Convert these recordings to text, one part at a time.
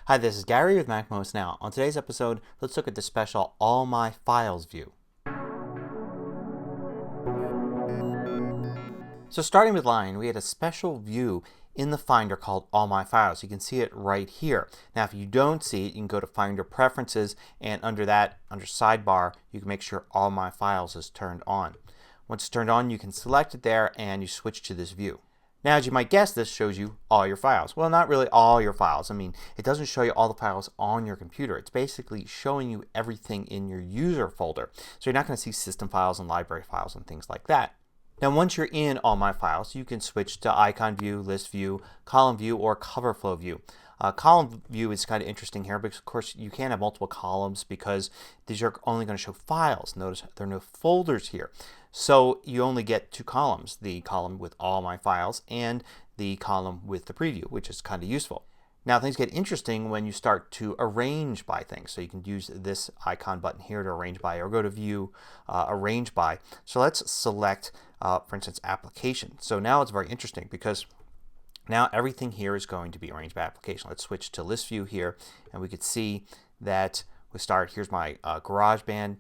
Hi, this is Gary with MacMost Now. On today's episode, let's look at the special All My Files view. So starting with line, we had a special view in the Finder called All My Files. You can see it right here. Now if you don't see it, you can go to Finder Preferences, and under that, under Sidebar, you can make sure All My Files is turned on. Once it's turned on, you can select it there and you switch to this view. Now, as you might guess, this shows you all your files. Well, not really all your files. I mean, it doesn't show you all the files on your computer. It's basically showing you everything in your user folder. So you're not going to see system files and library files and things like that. Now, once you're in All My Files, you can switch to Icon View, List View, Column View, or Cover Flow View. Column view is kind of interesting here because, of course, you can't have multiple columns because these are only going to show files. Notice there are no folders here. So you only get two columns, the column with all my files and the column with the preview, which is kind of useful. Now things get interesting when you start to arrange by things. So you can use this icon button here to arrange by, or go to View, Arrange by. So let's select, for instance, Application. So now it's very interesting because now everything here is going to be arranged by application. Let's switch to List View here, and we could see that we start. Here's my GarageBand,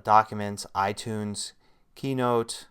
Documents, iTunes, Keynote,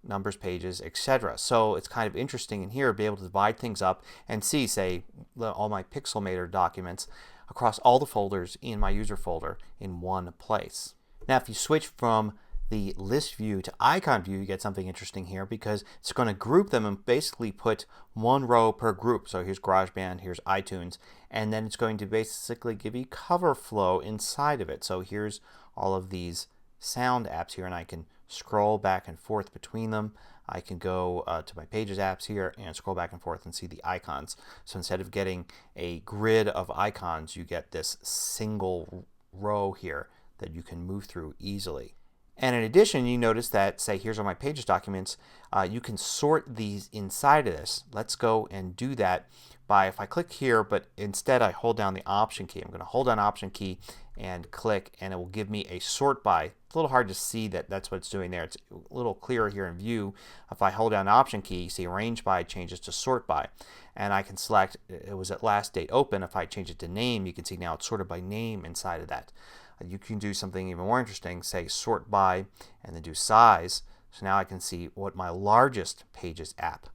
Numbers, Pages, etc. So it's kind of interesting in here to be able to divide things up and see, say, all my Pixelmator documents across all the folders in my user folder in one place. Now if you switch from the list view to icon view, you get something interesting here because it's going to group them and basically put one row per group. So here's GarageBand, here's iTunes, and then it's going to basically give you cover flow inside of it. So here's all of these sound apps here, and I can scroll back and forth between them. I can go to my Pages apps here and scroll back and forth and see the icons. So instead of getting a grid of icons, you get this single row here that you can move through easily. And in addition, you notice that, say, here's all my Pages documents, you can sort these inside of this. Let's go and do that by, if I click here, but instead I hold down the Option key. I'm going to hold down Option key and click, and it will give me a sort by. It's a little hard to see that that's what it's doing there. It's a little clearer here in View. If I hold down the Option key, you see Arrange by changes to Sort by. And I can select, it was at last date open. If I change it to name, you can see now it's sorted by name inside of that. You can do something even more interesting, say sort by and then do size. So now I can see what my largest Pages app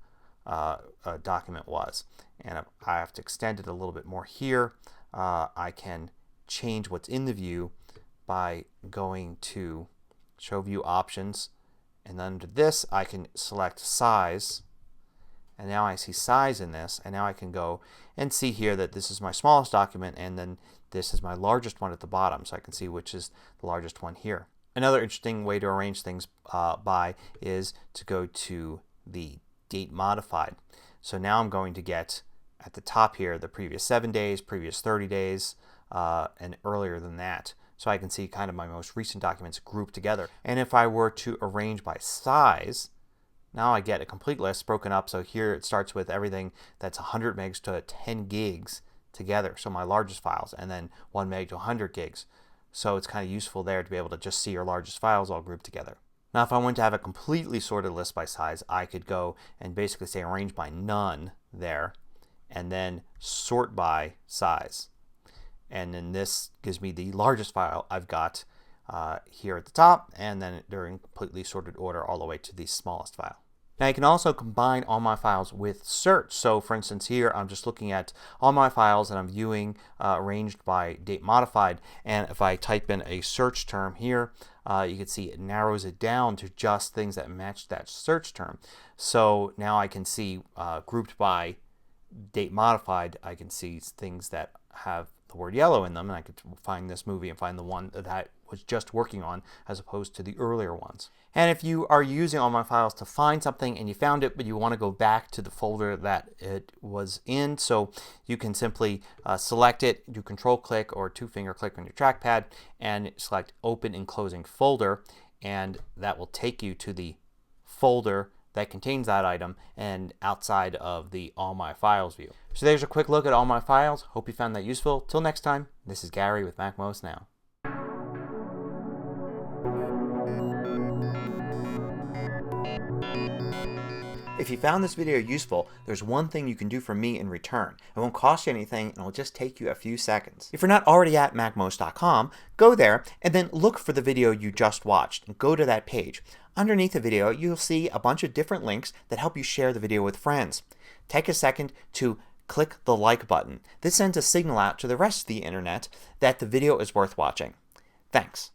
document was. And if I have to extend it a little bit more here, I can change what's in the view by going to Show View Options, and then under this I can select size, and now I see size in this, and now I can go and see here that this is my smallest document, and then this is my largest one at the bottom, so I can see which is the largest one here. Another interesting way to arrange things by is to go to the Date Modified. So now I'm going to get at the top here the previous 7 days, previous 30 days, and earlier than that. So I can see kind of my most recent documents grouped together. And if I were to arrange by size, now I get a complete list broken up. So here it starts with everything that's 100 megs to 10 gigs together. So my largest files, and then 1 meg to 100 gigs. So it's kind of useful there to be able to just see your largest files all grouped together. Now if I wanted to have a completely sorted list by size, I could go and basically say arrange by none there, and then sort by size. And then this gives me the largest file I've got here at the top, and then they're in completely sorted order all the way to the smallest file. Now you can also combine all my files with search. So for instance here I'm just looking at all my files and I'm viewing arranged by date modified, and if I type in a search term here, you can see it narrows it down to just things that match that search term. So now I can see grouped by date modified, I can see things that have the word yellow in them, and I could find this movie and find the one that I was just working on as opposed to the earlier ones. And if you are using all my files to find something and you found it but you want to go back to the folder that it was in, so you can simply select it, do control click or two-finger click on your trackpad and select open in closing folder, and that will take you to the folder that contains that item and outside of the All My Files view. So there's a quick look at all my files. Hope you found that useful. Till next time, this is Gary with MacMost Now. If you found this video useful, there's one thing you can do for me in return. It won't cost you anything and it'll just take you a few seconds. If you're not already at MacMost.com, go there and then look for the video you just watched and go to that page. Underneath the video you'll see a bunch of different links that help you share the video with friends. Take a second to click the like button. This sends a signal out to the rest of the internet that the video is worth watching. Thanks.